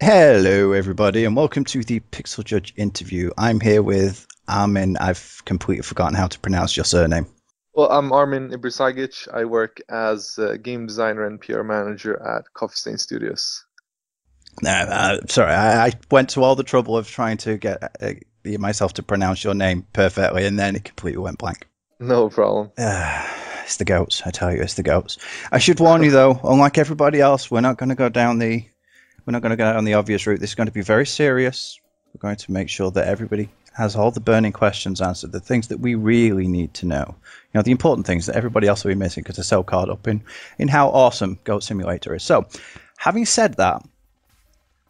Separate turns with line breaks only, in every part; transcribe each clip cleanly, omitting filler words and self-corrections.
Hello, everybody, and welcome to the Pixel Judge interview. I'm here with Armin. I've completely forgotten how to pronounce your surname.
Well, I'm Armin Ibrisagic. I work as a game designer and PR manager at Coffee Stain Studios.
No, sorry, I went to all the trouble of trying to get myself to pronounce your name perfectly, and then it completely went blank.
No problem.
It's the goats, I tell you, it's the goats. I should warn you, though, unlike everybody else, we're not going to go down the obvious route. This is going to be very serious. We're going to make sure that everybody has all the burning questions answered, the things that we really need to know. The important things that everybody else will be missing because they're so caught up in how awesome Goat Simulator is. So, having said that,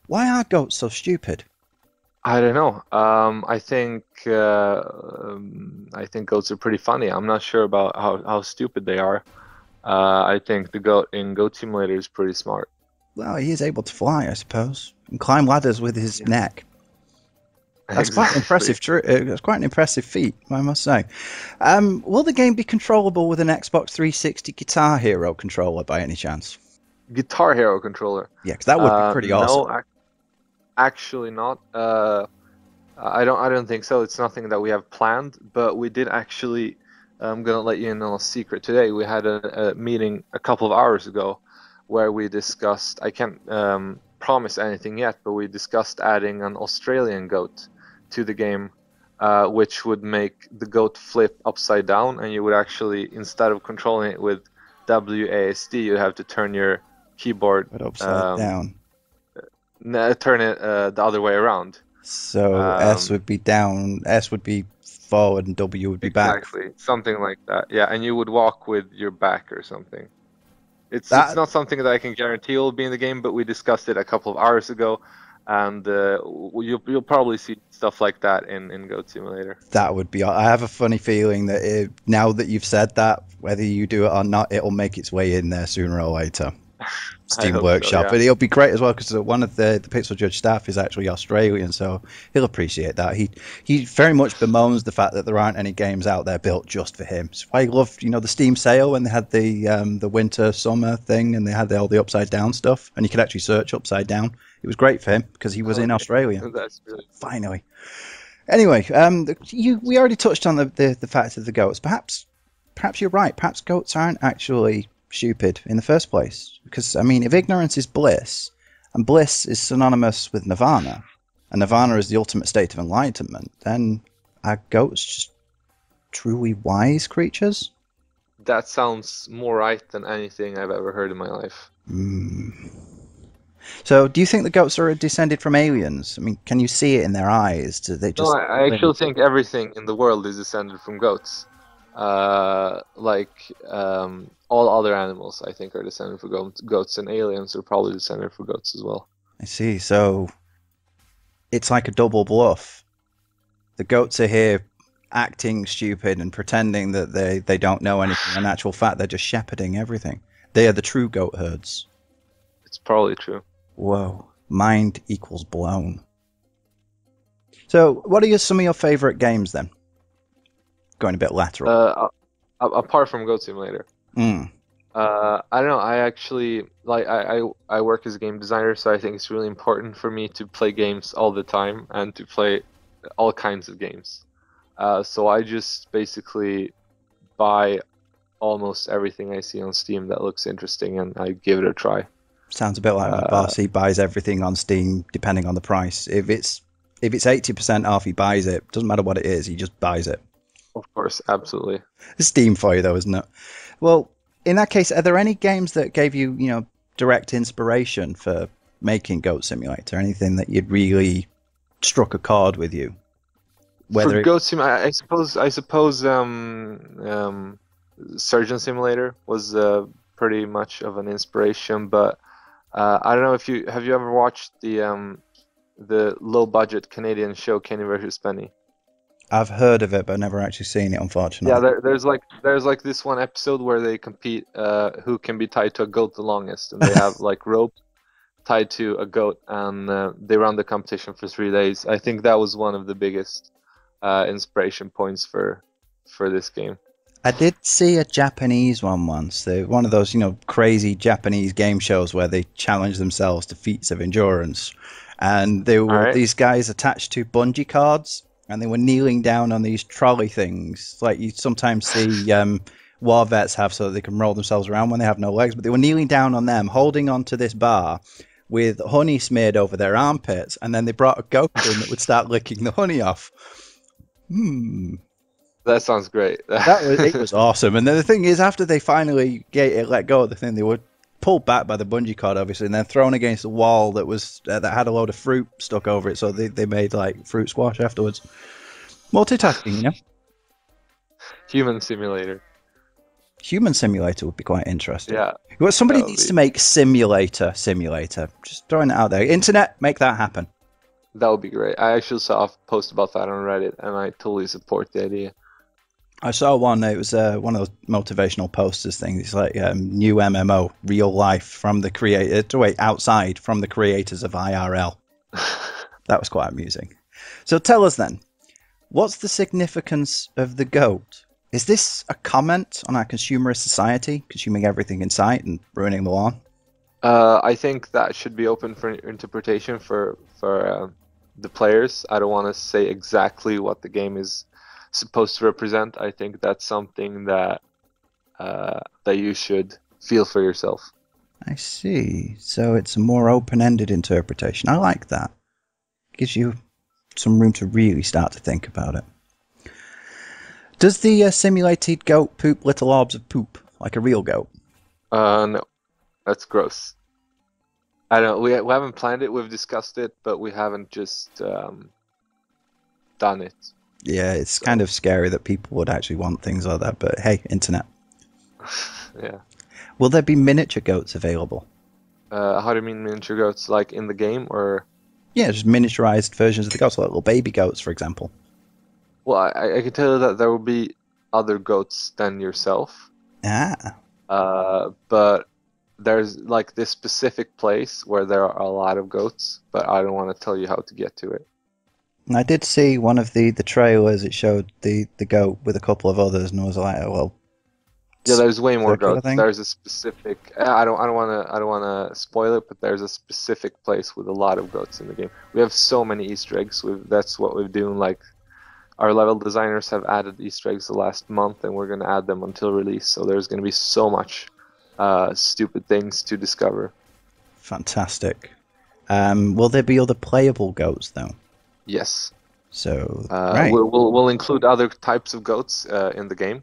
why are goats so stupid?
I don't know. I think goats are pretty funny. I'm not sure about how stupid they are. I think the goat in Goat Simulator is pretty smart.
Well, he is able to fly, I suppose, and climb ladders with his
Yeah.
neck. That's quite an
Exactly.
impressive. That's quite an impressive feat, I must say. Will the game be controllable with an Xbox 360 Guitar Hero controller by any chance?
Guitar Hero controller.
Yeah, because that would be pretty awesome.
No, actually not. I don't think so. It's nothing that we have planned, but we did actually. I'm gonna let you in on a secret today. We had a meeting a couple of hours ago where we discussed. I can't promise anything yet, but we discussed adding an Australian goat to the game, which would make the goat flip upside down, and you would actually, instead of controlling it with WASD, you'd have to turn your keyboard,
But upside down.
turn it the other way around.
So S
Um,
would be down, S would be forward, and W would be back.
exactly, something like that. Yeah, and you would walk with your back or something. It's
That
not something that I can guarantee will be in the game, but we discussed it a couple of hours ago, and you'll probably see stuff like that in Goat Simulator.
that would be. I have a funny feeling that now that you've said that, whether you do it or not, it'll make its way in there sooner or later.
I
Steam
hope so,
Workshop,
yeah.
and it'll be great as well because one of the Pixel Judge staff is actually Australian, so he'll appreciate that. He very much bemoans the fact that there aren't any games out there built just for him. So I loved, the Steam sale when they had the winter summer thing, and they had all the upside down stuff, and you could actually search upside down. It was great for him because he was in
Okay,
Australia.
that's really
Finally. Anyway, we already touched on the fact of the goats. Perhaps you're right. Perhaps goats aren't actually stupid in the first place. Because, I mean, if ignorance is bliss, and bliss is synonymous with nirvana, and nirvana is the ultimate state of enlightenment, then are goats just truly wise creatures?
that sounds more right than anything I've ever heard in my life.
Mm. So, do you think the goats are descended from aliens? I mean, can you see it in their eyes? Do they
No,
just
I
live?
actually think everything in the world is descended from goats. All other animals, I think, are descended from goats, and aliens are probably descended from goats as well.
I see. So, it's like a double bluff. The goats are here acting stupid and pretending that they don't know anything. In actual fact, they're just shepherding everything. They are the true goat herds.
It's probably true.
Whoa. Mind equals blown. So, what are some of your favorite games then? Going a bit lateral.
Apart from Goat Simulator.
Mm.
I don't know. I actually I work as a game designer, so I think it's really important for me to play games all the time and to play all kinds of games. So I just basically buy almost everything I see on Steam that looks interesting, and I give it a try.
Sounds a bit like my
Uh,
boss. He buys everything on Steam depending on the price. If it's 80% off, he buys it. Doesn't matter what it is, he just buys it.
of course, absolutely.
It's Steam for you though, isn't it? Well, in that case, are there any games that gave you, direct inspiration for making Goat Simulator? Anything that you'd really struck a chord with you?
For
Whether it,
Goat Sim, I suppose Surgeon Simulator was pretty much of an inspiration, but I don't know if you have you ever watched the low budget Canadian show Kenny versus Penny.
I've heard of it, but never actually seen it,
Yeah,
unfortunately.
there's like this one episode where they compete who can be tied to a goat the longest, and they have like rope tied to a goat, and they run the competition for 3 days. I think that was one of the biggest inspiration points for this game.
I did see a Japanese one once. One of those, crazy Japanese game shows where they challenge themselves to feats of endurance. And there
All
were
right.
these guys attached to bungee cords, and they were kneeling down on these trolley things, like you sometimes see war vets have, so that they can roll themselves around when they have no legs. But they were kneeling down on them, holding onto this bar with honey smeared over their armpits, and then they brought a goat in that would start licking the honey off. Hmm.
That sounds great.
It was awesome. And then the thing is, after they finally let go of the thing, they were pulled back by the bungee cord, obviously, and then thrown against a wall that had a load of fruit stuck over it. So they made like fruit squash afterwards. Multitasking,
Human simulator.
Human simulator would be quite interesting.
Yeah.
Well, somebody needs to make simulator. Just throwing it out there. Internet, make that happen.
That would be great. I actually saw a post about that on Reddit, and I totally support the idea.
I saw one. It was one of those motivational posters things. It's like new MMO, real life from the creator. Wait, outside from the creators of IRL. That was quite amusing. So tell us then, what's the significance of the goat? Is this a comment on our consumerist society, consuming everything in sight and ruining the lawn?
I think that should be open for interpretation for the players. I don't want to say exactly what the game is supposed to represent. I think that's something that that you should feel for yourself.
I see. So it's a more open-ended interpretation. I like that. Gives you some room to really start to think about it. Does the simulated goat poop little orbs of poop like a real goat?
No, that's gross. I don't. We haven't planned it. We've discussed it, but we haven't just done it.
Yeah, it's kind of scary that people would actually want things like that, but hey, internet.
Yeah.
Will there be miniature goats available?
How do you mean miniature goats? Like in the game, or?
Yeah, just miniaturized versions of the goats, like little baby goats, for example.
Well, I can tell you that there will be other goats than yourself.
Ah.
But there's like this specific place where there are a lot of goats, but I don't want to tell you how to get to it.
I did see one of the trailers. It showed the goat with a couple of others, and I was like, oh, well.
Yeah, there's way more
circular
goats.
thing?
There's a specific. I don't want to spoil it, but there's a specific place with a lot of goats in the game. We have so many Easter eggs. That's what we've doing. Like our level designers have added Easter eggs the last month, and we're gonna add them until release. So there's gonna be so much stupid things to discover.
Fantastic. Will there be other playable goats though?
Yes.
So right.
We'll include other types of goats in the game.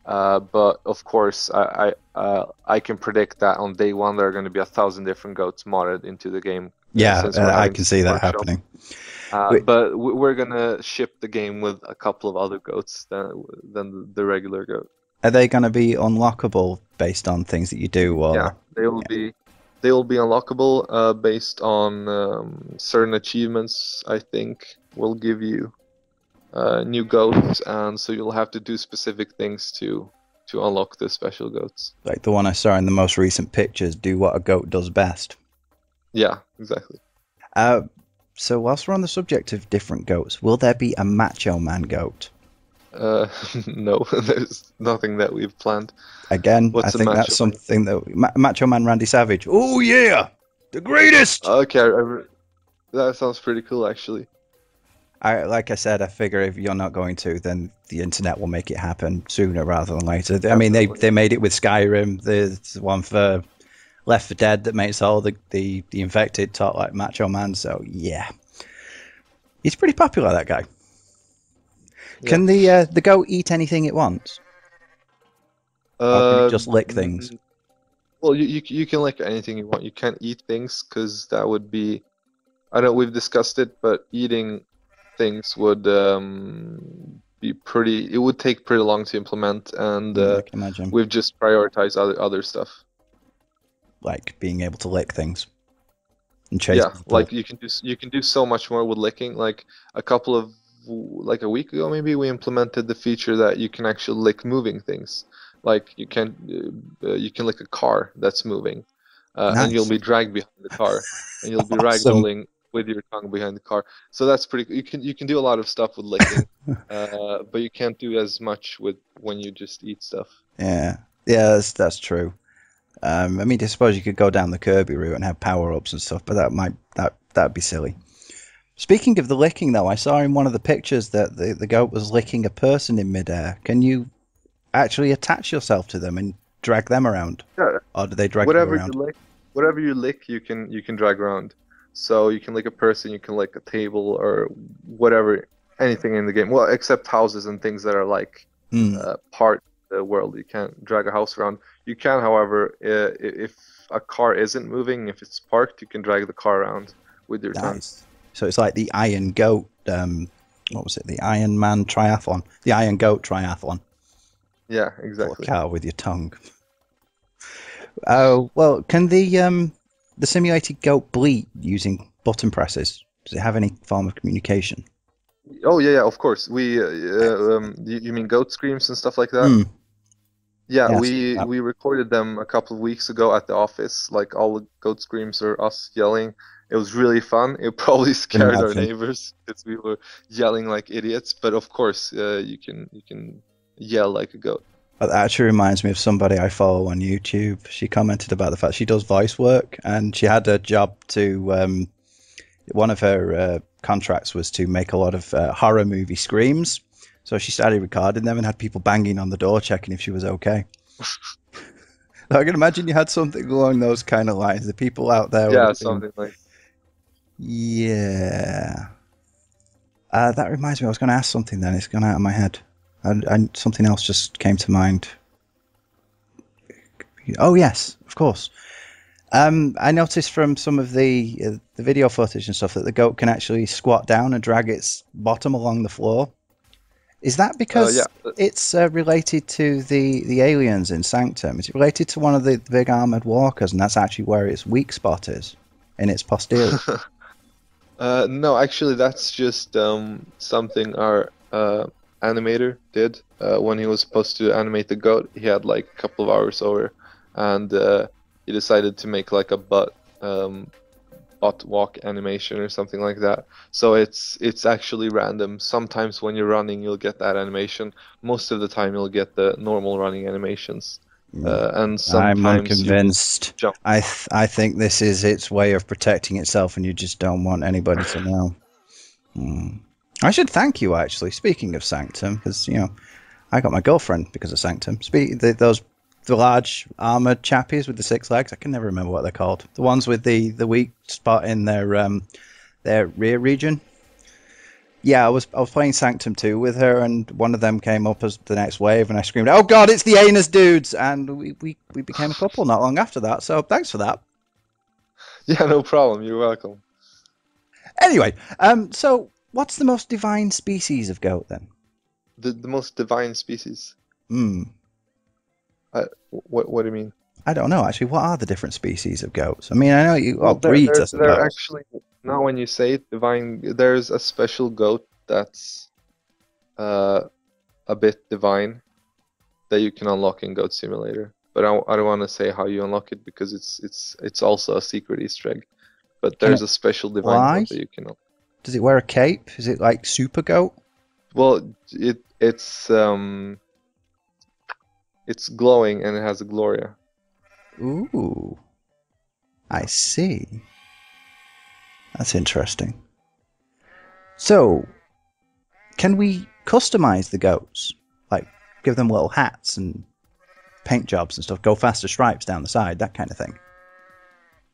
But of course, I can predict that on day one there are going to be 1,000 different goats modded into the game.
Yeah, I can see that happening.
But we're gonna ship the game with a couple of other goats than the regular goat.
Are they going to be unlockable based on things that you do? Or...
Yeah, they will be unlockable based on certain achievements. I think will give you new goats, and so you'll have to do specific things to unlock the special goats.
Like the one I saw in the most recent pictures, do what a goat does best.
Yeah, exactly.
So whilst we're on the subject of different goats, will there be a Macho Man goat?
No, there's nothing that we've planned.
Again, I think that's something that Macho Man Randy Savage. Oh yeah, the greatest.
Okay, that sounds pretty cool actually.
Like I said, I figure if you're not going to, then the internet will make it happen sooner rather than later.
Absolutely.
I mean, they made it with Skyrim. There's one for Left 4 Dead that makes all the infected talk like Macho Man. So yeah, he's pretty popular, that guy. Yeah. Can the goat eat anything it wants? Or can it just lick things?
Well, you can lick anything you want. You can't eat things because that would be. I know we've discussed it, but eating things would be pretty. It would take pretty long to implement, and
I can imagine.
We've just prioritized other stuff,
like being able to lick things and chase.
Yeah, people. Like you can do so much more with licking. Like a week ago, maybe we implemented the feature that you can actually lick moving things. Like you can lick a car that's moving, nice. And you'll be dragged behind the car, and you'll be ragdolling with your tongue behind the car. So that's pretty. You can do a lot of stuff with licking, but you can't do as much with when you just eat stuff.
Yeah, yeah, that's true. I mean, I suppose you could go down the Kirby route and have power ups and stuff, but that'd be silly. Speaking of the licking, though, I saw in one of the pictures that the goat was licking a person in midair. Can you actually attach yourself to them and drag them around,
Yeah,
or do they drag you
whatever you
around?
lick, whatever you lick, you can drag around. So you can lick a person, you can lick a table, or whatever, anything in the game. Well, except houses and things that are like
Hmm.
part of the world. You can't drag a house around. You can, however, if a car isn't moving, if it's parked, you can drag the car around with your tongue.
Nice. So it's like the Iron Goat. What was it? The Iron Man triathlon. The Iron Goat triathlon.
Yeah,
Pull a
exactly.
car with your tongue. Oh well, can the simulated goat bleat using button presses? Does it have any form of communication?
Oh yeah, yeah, of course. You mean goat screams and stuff like that?
Hmm.
Yeah,
Yes.
we recorded them a couple of weeks ago at the office. Like all the goat screams are us yelling. It was really fun. It probably scared our
Imagine.
neighbors because we were yelling like idiots. But of course, you can yell like a goat.
That actually reminds me of somebody I follow on YouTube. She commented about the fact she does voice work, and she had a job to. One of her contracts was to make a lot of horror movie screams. So she started recording them and had people banging on the door checking if she was okay. I can imagine you had something along those kind of lines. The people out there would
Yeah,
have been,
something like.
yeah. That reminds me, I was going to ask something then. It's gone out of my head. Something else just came to mind. Oh, yes, of course. I noticed from some of the video footage and stuff that the goat can actually squat down and drag its bottom along the floor. Is that
Yeah.
because it's related to the aliens in Sanctum? Is it related to one of the big armored walkers, and that's actually where its weak spot is in its posterior?
No, actually, that's just something our animator did when he was supposed to animate the goat. He had like a couple of hours over, and he decided to make like a butt walk animation or something like that. So it's actually random. Sometimes when you're running, you'll get that animation. Most of the time, you'll get the normal running animations, and
I'm
sometimes you will
unconvinced.
jump.
I think this is its way of protecting itself, and you just don't want anybody to know. Hmm. I should thank you actually. Speaking of Sanctum, because I got my girlfriend because of Sanctum. The large armored chappies with the six legs. I can never remember what they're called. The ones with the weak spot in their rear region. Yeah, I was playing Sanctum 2 with her, and one of them came up as the next wave, and I screamed, "Oh God, it's the Anus dudes!" And we became a couple not long after that. So thanks for that.
Yeah, no problem. You're welcome.
Anyway, so what's the most divine species of goat then?
The most divine species.
Hmm.
What do you mean?
I don't know actually. What are the different species of goats? I mean, I know
Well,
breeds, I
there
suppose.
actually now when you say it, divine, there's a special goat that's uh a bit divine that you can unlock in Goat Simulator. But I don't want to say how you unlock it because it's also a secret Easter egg. But
Can
there's
it
a special divine
fly?
goat that you can unlock.
Does it wear a cape? Is it like super goat?
Well, it's glowing and it has a Gloria.
Ooh, I see. That's interesting. So, can we customize the goats? Like, give them little hats and paint jobs and stuff, go faster stripes down the side, that kind of thing.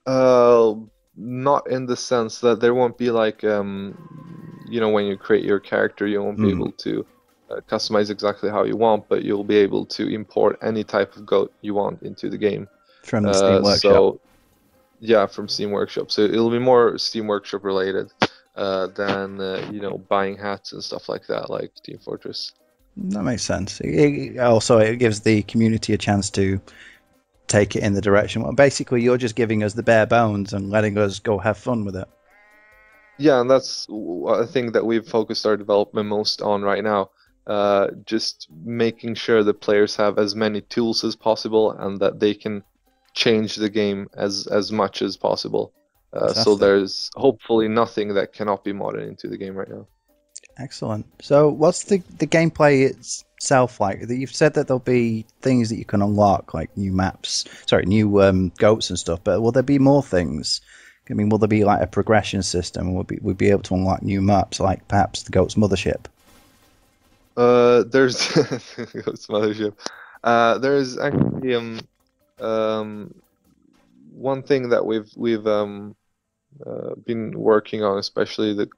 Uh, Not in the sense that there won't be like when you create your character, you won't be
Hmm.
able to customize exactly how you want, but you'll be able to import any type of goat you want into the game.
From the Steam Workshop.
So yeah, from Steam Workshop. So it'll be more Steam Workshop related than buying hats and stuff like that, like Team Fortress.
That makes sense. It gives the community a chance to take it in the direction. Well, basically, you're just giving us the bare bones and letting us go have fun with it.
Yeah, and that's a thing that we've focused our development most on right now. Just making sure the players have as many tools as possible and that they can change the game as much as possible. So
Fantastic.
there's hopefully nothing that cannot be modded into the game right now.
Excellent. So, what's the gameplay itself like? You've said that there'll be things that you can unlock, like new maps, sorry, new goats and stuff. But will there be more things? I mean, will there be like a progression system? We'll be able to unlock new maps, like perhaps the goat's mothership?
There's Ghost Mothership. There's actually um one thing that we've been working on, especially the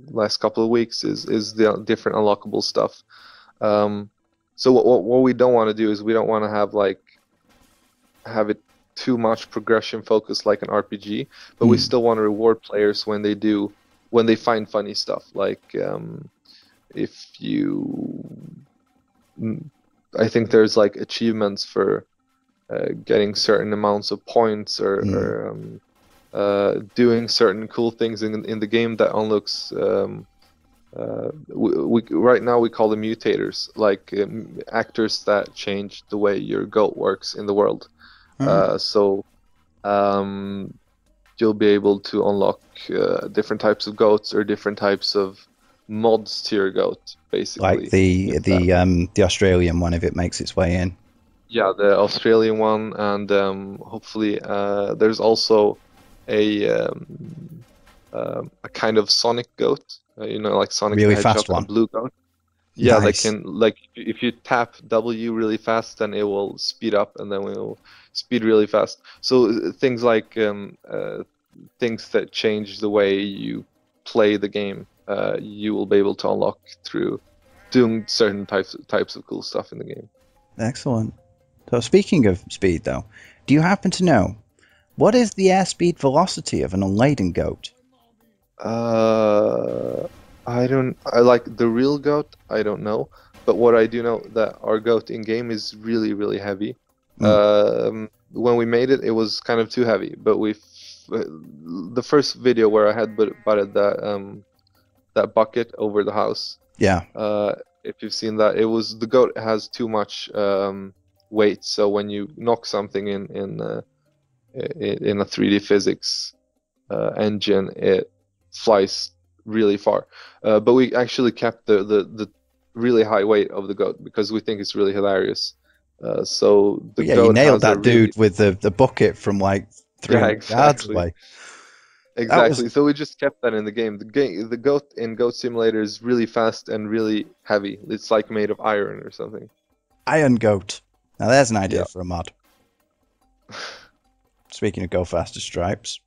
last couple of weeks, is the different unlockable stuff. So what we don't want to do is we don't want to have it too much progression focused like an RPG, but we still want to reward players when they find funny stuff. Like if you, I think there's like achievements for getting certain amounts of points or doing certain cool things in the game that unlocks. We right now we call them mutators, like actors that change the way your goat works in the world. So you'll be able to unlock different types of goats or different types of mods to your goat, basically.
Like the Australian one, if it makes its way in.
Yeah, the Australian one, and hopefully there's also a kind of Sonic goat, like Sonic
Really
the
fast
Hedgehog,
one.
a blue goat. Yeah,
Nice.
they can, like, if you tap W really fast, then it will speed up, and then it will speed really fast. So things like things that change the way you play the game, you will be able to unlock through doing certain types of cool stuff in the game.
Excellent. So speaking of speed, though, do you happen to know what is the airspeed velocity of an unladen goat?
I like the real goat, I don't know, but what I do know that our goat in game is really, really heavy. When we made it, it was kind of too heavy, but the first video where I had butted that bucket over the house.
Yeah.
If you've seen that, the goat has too much weight, so when you knock something in a 3D physics engine, it flies really far. But we actually kept the really high weight of the goat because we think it's really hilarious. So the
Yeah, you
goat
nailed
has
that dude with the bucket from like 300 yards away. That was
Exactly. So we just kept that in the game. The goat in Goat Simulator is really fast and really heavy. It's like made of iron or something.
Iron Goat. Now there's an idea
Yeah.
for a mod. Speaking of Go Faster Stripes.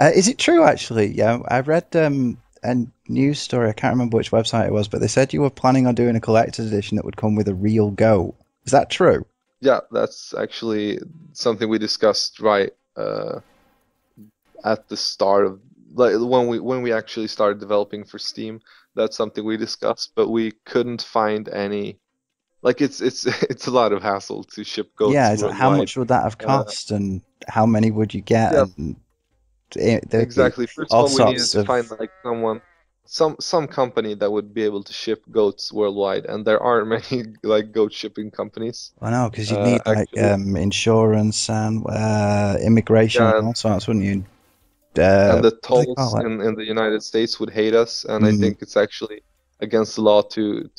Is it true, actually? Yeah, I read a news story. I can't remember which website it was, but they said you were planning on doing a collector's edition that would come with a real goat. Is that true?
Yeah, that's actually something we discussed right at the start of, like, when we actually started developing for Steam. That's something we discussed, but we couldn't find any. Like, it's it's a lot of hassle to ship
Yeah,
goats
it's like, how
worldwide.
much would that have
Uh,
cost, and how many would you get,
yeah,
and there'd be
exactly. First of
all
all, we needed
sorts
to
of.
find like some company that would be able to ship goats worldwide, and there aren't many like goat shipping companies.
I know, because you'd need like
Actually,
insurance and immigration and
yeah,
all sorts, wouldn't you?
and the
What do they
tolls
call it?
in the United States would hate us, and I
Mm,
think it's actually against the law to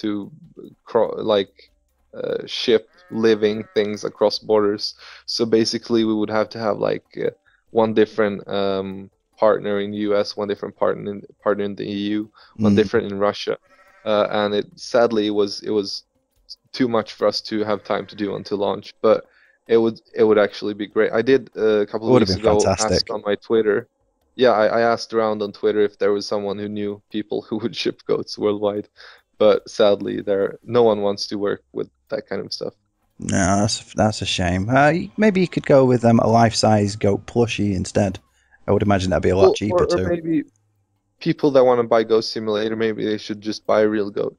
ship living things across borders. So basically, we would have to have like one different partner in the US, one different partner in the EU, one
mm.
different in Russia, and sadly it was too much for us to have time to do until launch, but it would actually be great. I did a couple
It
of
would have
weeks
been
ago ask
fantastic.
on my Twitter. Yeah, I asked around on Twitter if there was someone who knew people who would ship goats worldwide, but sadly, no one wants to work with that kind of stuff.
No, that's a shame. Maybe you could go with a life-size goat plushie instead. I would imagine that'd be a lot
Well,
cheaper
or
too.
maybe people that want to buy Ghost Simulator, maybe they should just buy a real goat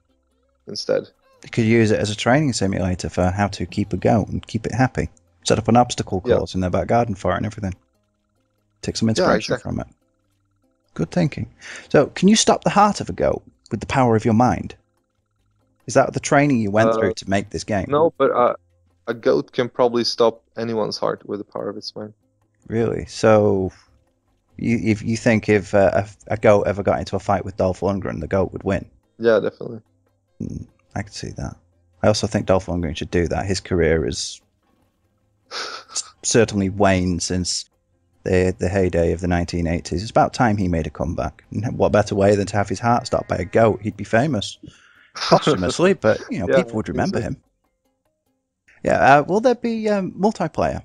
instead.
You could use it as a training simulator for how to keep a goat and keep it happy. Set up an obstacle
Yeah,
course in their back garden for it and everything. Take some
yeah,
inspiration
exactly.
from it. Good thinking. So, can you stop the heart of a goat with the power of your mind? Is that the training you went through
Uh,
to make this game?
no, but a goat can probably stop anyone's heart with the power of its mind.
Really? So if you think if a goat ever got into a fight with Dolph Lundgren, the goat would win?
Yeah, definitely.
I could see that. I also think Dolph Lundgren should do that. His career has certainly waned since the heyday of the 1980s. It's about time he made a comeback. And what better way than to have his heart stopped by a goat? He'd be famous posthumously, but
Yeah,
people would
I think
remember
so.
him. Yeah. Will there be multiplayer?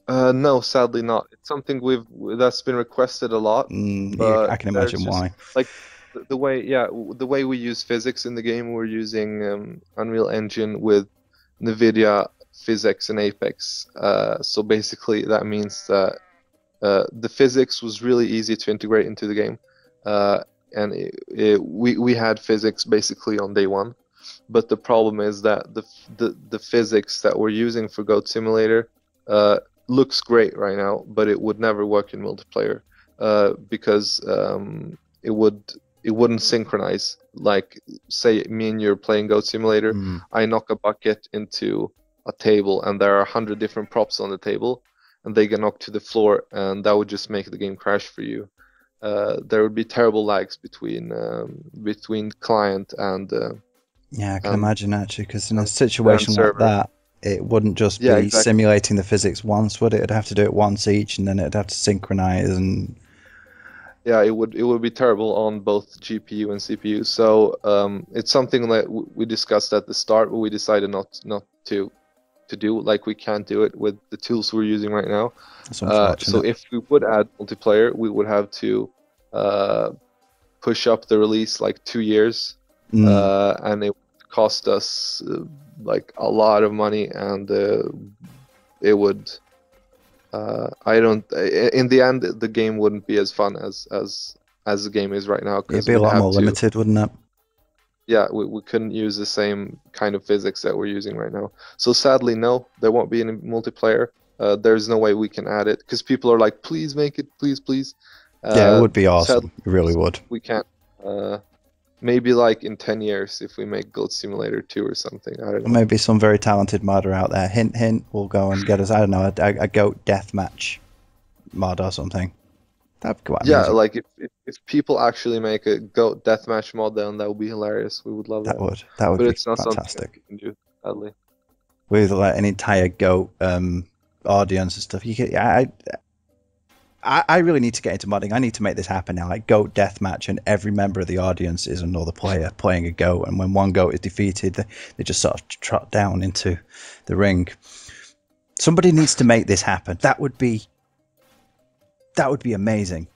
No, sadly not. It's something that's been requested a lot,
Yeah,
but
I can
there's
imagine
just
why.
like the way, yeah, the way we use physics in the game, we're using Unreal Engine with NVIDIA Physics and Apex. So basically, that means that the physics was really easy to integrate into the game, uh, and we had physics basically on day one. But the problem is that the physics that we're using for Goat Simulator uh, looks great right now, but it would never work in multiplayer because it wouldn't synchronize. Like, say me and you're playing Goat Simulator,
Mm.
I knock a bucket into a table, and there are 100 different props on the table, and they get knocked to the floor, and that would just make the game crash for you. There would be terrible lags between client
Yeah, I can
and
imagine actually, because in a
and
situation like
server.
that, it wouldn't just
Yeah,
be
exactly.
simulating the physics once, would it? It'd have to do it once each, and then it'd have to synchronize. And
Yeah, it would be terrible on both GPU and CPU. So it's something that we discussed at the start, but we decided not to do. Like, we can't do it with the tools we're using right now.
that's
So
unfortunate.
if we would add multiplayer, we would have to uh, push up the release like 2 years,
Mm.
and it would cost us like a lot of money, and it would. I don't. In the end, the game wouldn't be as fun as the game is right now
It'd
because
be a
we'd
lot
have
more
to.
limited, wouldn't it?
Yeah, we couldn't use the same kind of physics that we're using right now. So sadly, no, there won't be any multiplayer. There's no way we can add it because people are like, please make it, please, please.
Yeah, it would be
Sadly,
awesome. It really would.
we can't. Maybe like in 10 years if we make Goat Simulator 2 or something. I don't
Or
know.
maybe some very talented modder out there. Hint, hint. Will go and get us. I don't know a goat deathmatch mod or something. That'd be quite
Yeah,
amusing.
like if people actually make a Goat deathmatch mod, then that would be hilarious. We would love
That
that.
would that would
But
be
it's not something that
fantastic.
we can do, sadly.
With like an entire goat audience and stuff. You could, I really need to get into modding. I need to make this happen now. Like goat deathmatch, and every member of the audience is another player playing a goat. And when one goat is defeated, they just sort of trot down into the ring. Somebody needs to make this happen. That would be amazing.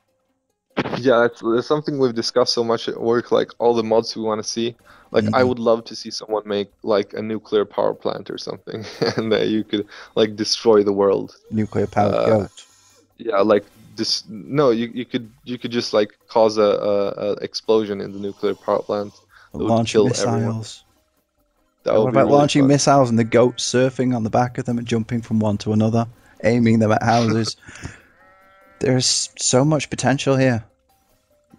Yeah, that's something we've discussed so much at work, like all the mods we want to see. Like, I
Mm,
would love to see someone make like a nuclear power plant or something, and that you could like destroy the world.
nuclear powered
Uh,
goat.
yeah, like this. No, you could just like cause a explosion in the nuclear power plant that would
Launching
kill everyone.
missiles.
That
What
would be
about
really
launching
fun.
missiles and the goat surfing on the back of them and jumping from one to another, aiming them at houses? There's so much potential here.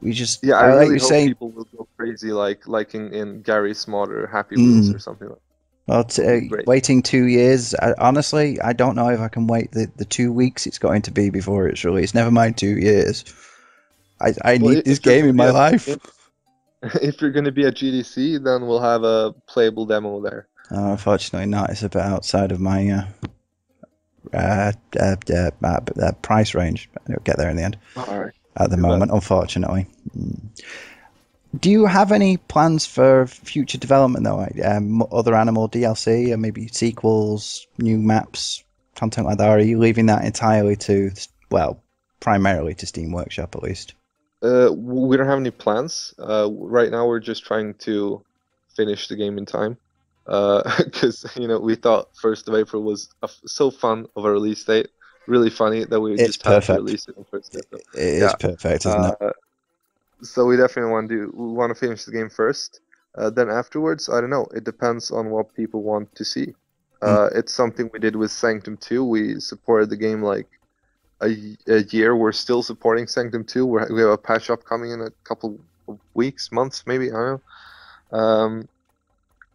We just,
Yeah, I
I like
really
you
hope
saying,
people will go crazy, like in Gary's mod or Happy Wheels or
mm,
something like that.
well,
Would be great.
waiting 2 years. Honestly, I don't know if I can wait the 2 weeks it's going to be before it's released. Never mind 2 years. I
Well,
need this
if you're
game
gonna
in
be
my
at
life.
if you're gonna be at GDC, then we'll have a playable demo there.
Unfortunately, not. It's a bit outside of my price range. But it'll get there in the end.
All right.
At the
Too bad.
moment, unfortunately. Do you have any plans for future development though? Like, other animal DLC or maybe sequels, new maps, content like that? Or are you leaving that entirely to, well, primarily to Steam Workshop at least?
We don't have any plans. Right now we're just trying to finish the game in time. Because we thought 1st of April was so fun of a release date, really funny that we
It's
just had to
perfect.
release it on 1st of April.
It is
Yeah.
perfect, isn't it?
Uh, so we definitely want to finish the game first. Then afterwards, I don't know. It depends on what people want to see.
Mm.
It's something we did with Sanctum 2. We supported the game like a year. We're still supporting Sanctum 2. We have a patch upcoming in a couple of weeks, months, maybe. I don't know.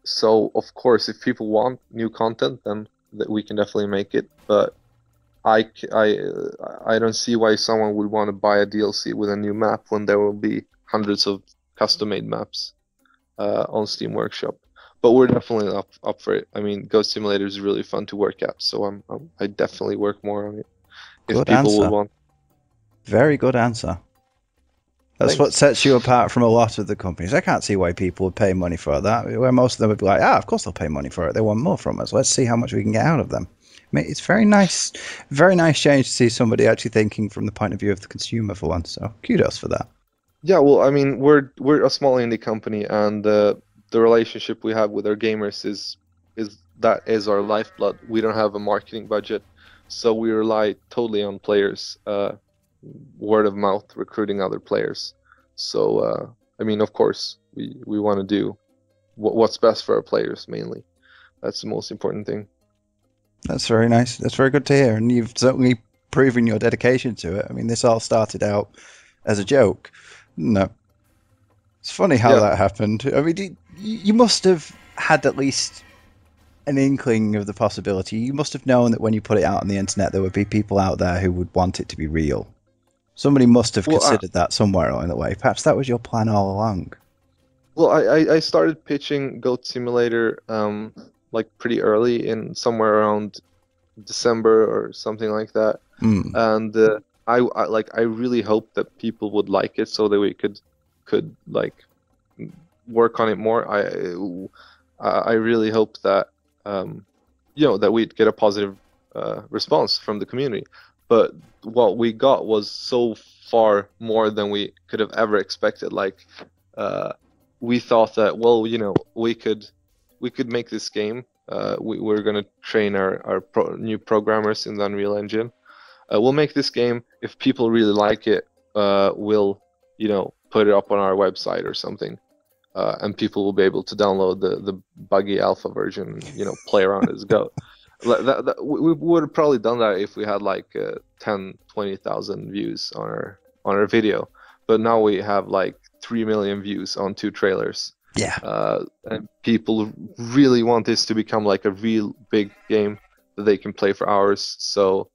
So of course, if people want new content, then we can definitely make it. But I don't see why someone would want to buy a DLC with a new map when there will be hundreds of custom-made maps on Steam Workshop. But we're definitely up for it. I mean, Ghost Simulator is really fun to work at, so I definitely work more on it if
Good
people would
answer.
want.
Very good answer. That's what
Thanks.
sets you apart from a lot of the companies. I can't see why people would pay money for that. Where most of them would be like, of course they'll pay money for it. They want more from us. Let's see how much we can get out of them. I mean, it's very nice change to see somebody actually thinking from the point of view of the consumer for once. So kudos for that.
Yeah, well, I mean, we're a small indie company, and the relationship we have with our gamers is that is our lifeblood. We don't have a marketing budget, so we rely totally on players, word of mouth, recruiting other players. So, I mean, of course, we want to do what's best for our players mainly. That's the most important thing.
That's very nice. That's very good to hear. And you've certainly proven your dedication to it. I mean, this all started out as a joke. No, it's funny how
Yeah.
that happened. I mean, you must have had at least an inkling of the possibility. You must have known that when you put it out on the internet, there would be people out there who would want it to be real. Somebody must have
Well,
considered that somewhere along the way. Perhaps that was your plan all along.
well, I started pitching Goat Simulator like pretty early in somewhere around December or something like that.
Mm.
And I really hoped that people would like it so that we could like work on it more. I really hope that that we'd get a positive response from the community. But what we got was so far more than we could have ever expected. Like we thought that, well, we could make this game. We're gonna train our new programmers in the Unreal Engine. We'll make this game. If people really like it, we'll put it up on our website or something, and people will be able to download the buggy alpha version and play around as Go. We would have probably done that if we had like 10-20,000 views on our video, but now we have like 3 million views on 2 trailers.
Yeah.
And people really want this to become like a real big game that they can play for hours. So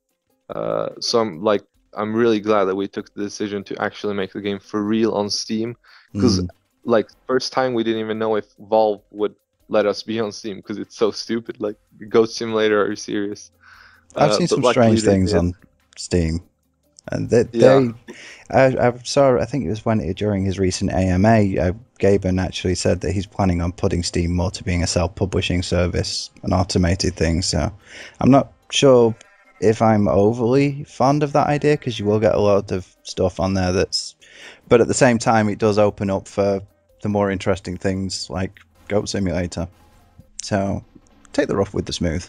I'm really glad that we took the decision to actually make the game for real on Steam, because like first time we didn't even know if Valve would let us be on Steam because it's so stupid. Like, Goat Simulator, are you serious?
I've seen some strange things on Steam. And I saw, I think it was during his recent AMA, Gaben actually said that he's planning on putting Steam more to being a self-publishing service, an automated thing. So I'm not sure if I'm overly fond of that idea, because you will get a lot of stuff on there but at the same time, it does open up for the more interesting things like Goat Simulator. So take the rough with the smooth.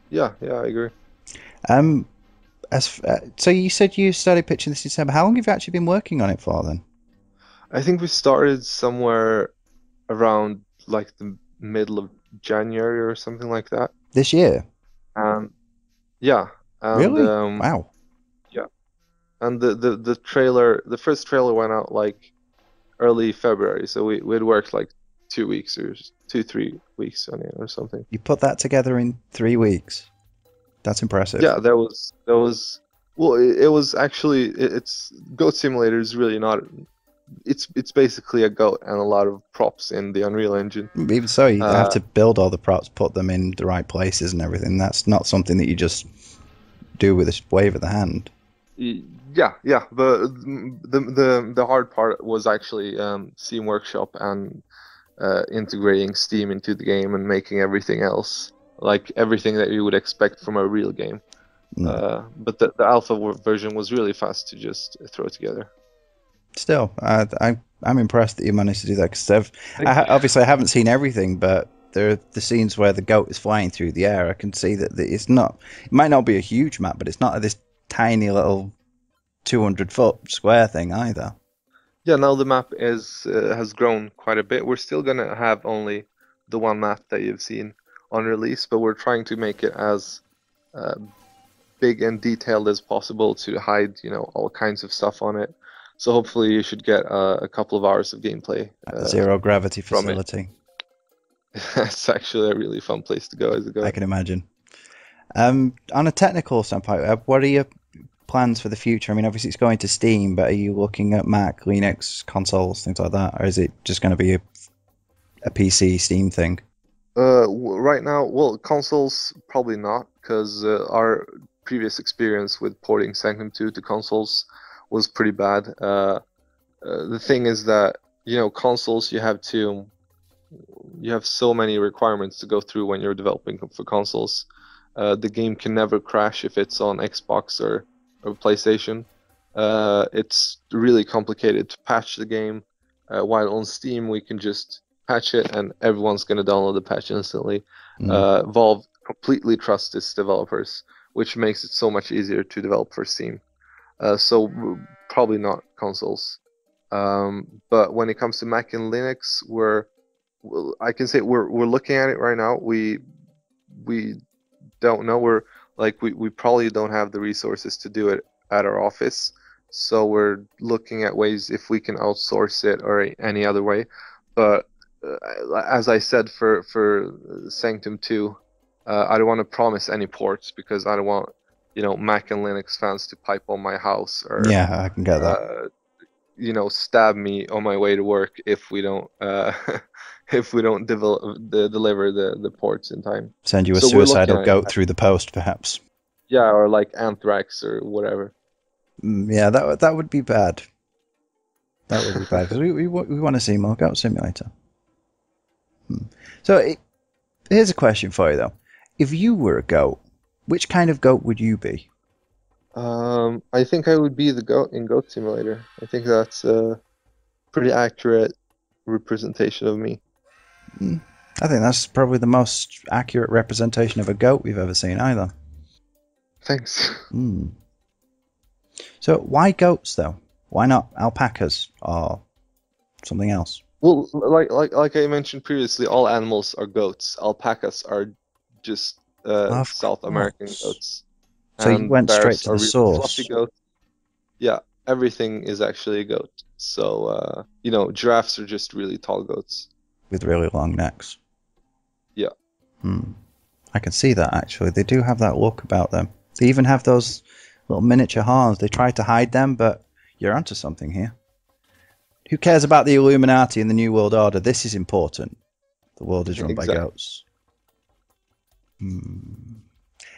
Yeah, I agree.
So you said you started pitching this in December. How long have you actually been working on it for then?
I think we started somewhere around like the middle of January or something like that.
This year?
Yeah. And,
really? Wow.
Yeah. And the first trailer went out like early February, so we'd worked like 2 weeks or 3 weeks on it or something.
You put that together in 3 weeks? That's impressive.
Yeah, there was well, it was actually, it's Goat Simulator is really not, it's basically a goat and a lot of props in the Unreal Engine.
Even so, you have to build all the props, put them in the right places and everything. That's not something that you just do with a wave of the hand.
Yeah, but the hard part was actually Steam Workshop and integrating Steam into the game and making everything else, like everything that you would expect from a real game. But the alpha version was really fast to just throw together.
Still, I'm impressed that you managed to do that, because obviously I haven't seen everything, but there are the scenes where the goat is flying through the air. I can see that it might not be a huge map, but it's not this tiny little 200-foot square thing either.
Yeah, now the map has grown quite a bit. We're still gonna have only the one map that you've seen on release, but we're trying to make it as big and detailed as possible to hide, all kinds of stuff on it. So hopefully you should get a couple of hours of gameplay.
Zero gravity facility.
It's actually a really fun place to go as a goat.
I can imagine. On a technical standpoint, what are your plans for the future? I mean, obviously it's going to Steam, but are you looking at Mac, Linux, consoles, things like that, or is it just going to be a PC Steam thing?
Right now, well, consoles probably not, because our previous experience with porting Sanctum 2 to consoles was pretty bad. The thing is that, consoles, you have so many requirements to go through when you're developing for consoles. The game can never crash if it's on Xbox or PlayStation. It's really complicated to patch the game, while on Steam we can just patch it and everyone's going to download the patch instantly. Valve completely trusts its developers, which makes it so much easier to develop for Steam. So probably not consoles. But when it comes to Mac and Linux, I can say we're looking at it right now. We don't know. We probably don't have the resources to do it at our office. So we're looking at ways if we can outsource it or any other way. But as I said for Sanctum 2, I don't want to promise any ports because I don't want Mac and Linux fans to pipe on my house or
Yeah, I can get that.
Stab me on my way to work if we don't deliver the ports in time.
Send you a
So we're looking
suicidal
at
goat through the post, perhaps.
Yeah, or like anthrax or whatever.
Yeah, that would be bad. That would be bad because we want to see more Goat Simulator. So here's a question for you though: if you were a goat, which kind of goat would you be?
I think I would be the goat in Goat Simulator. I think that's a pretty accurate representation of me.
I think that's probably the most accurate representation of a goat we've ever seen either.
Thanks.
So why goats though? Why not alpacas or something else?
Well, like I mentioned previously, all animals are goats. Alpacas are just South American goats.
So you went straight to the
really
source.
Fluffy goats. Yeah, everything is actually a goat. So giraffes are just really tall goats
with really long necks.
Yeah.
I can see that actually. They do have that look about them. They even have those little miniature horns. They try to hide them, but you're onto something here. Who cares about the Illuminati and the New World Order? This is important. The world is run by goats.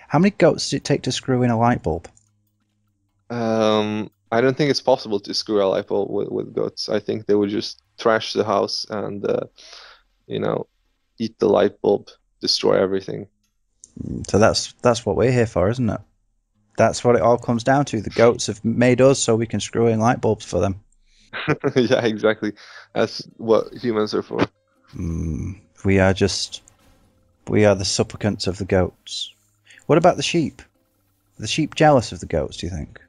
How many goats does it take to screw in a light bulb?
I don't think it's possible to screw a light bulb with goats. I think they would just trash the house and, eat the light bulb, destroy everything.
So that's what we're here for, isn't it? That's what it all comes down to. The goats have made us so we can screw in light bulbs for them.
Yeah, exactly. That's what humans are for.
We are the supplicants of the goats. What about the sheep? Are the sheep jealous of the goats, do you think?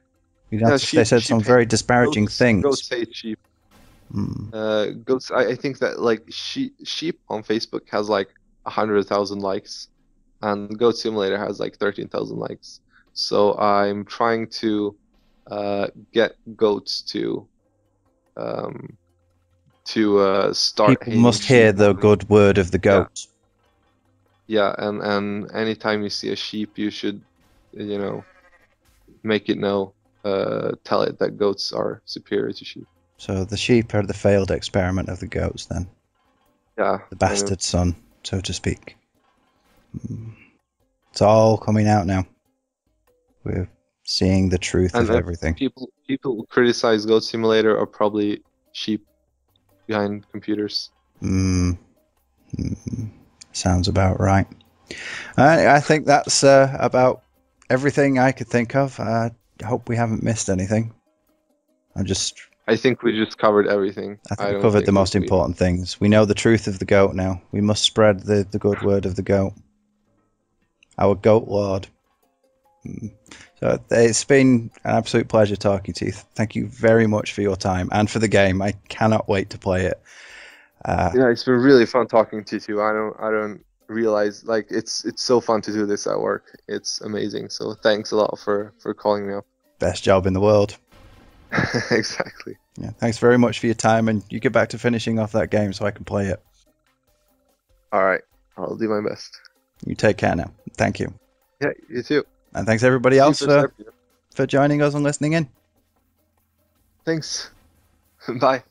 They said some very disparaging things.
Goats hate sheep. Goats. I think that sheep on Facebook has 100,000 likes, and Goat Simulator has 13,000 likes. So I'm trying to get goats to start.
People must hear the good word of the goat.
Yeah, and anytime you see a sheep, you should, make it know. Tell it that goats are superior to sheep.
So the sheep are the failed experiment of the goats, then.
Yeah.
The bastard son, so to speak. It's all coming out now. We're seeing the truth of everything.
People who criticize Goat Simulator are probably sheep behind computers.
Sounds about right. I think that's about everything I could think of. I hope we haven't missed anything.
I think we just covered everything.
I think we covered the most important things. We know the truth of the goat now. We must spread the good word of the goat. Our goat lord. So it's been an absolute pleasure talking to you. Thank you very much for your time and for the game. I cannot wait to play it.
Yeah, it's been really fun talking to you too. I don't realize it's so fun to do this at work. It's amazing. So thanks a lot for calling me up.
Best job in the world.
Exactly.
Yeah, thanks very much for your time, and you get back to finishing off that game so I can play it.
All right, I'll do my best.
You take care now. Thank you.
Yeah, you too.
And thanks everybody
See you
else
for
for joining us and listening in.
Thanks. Bye.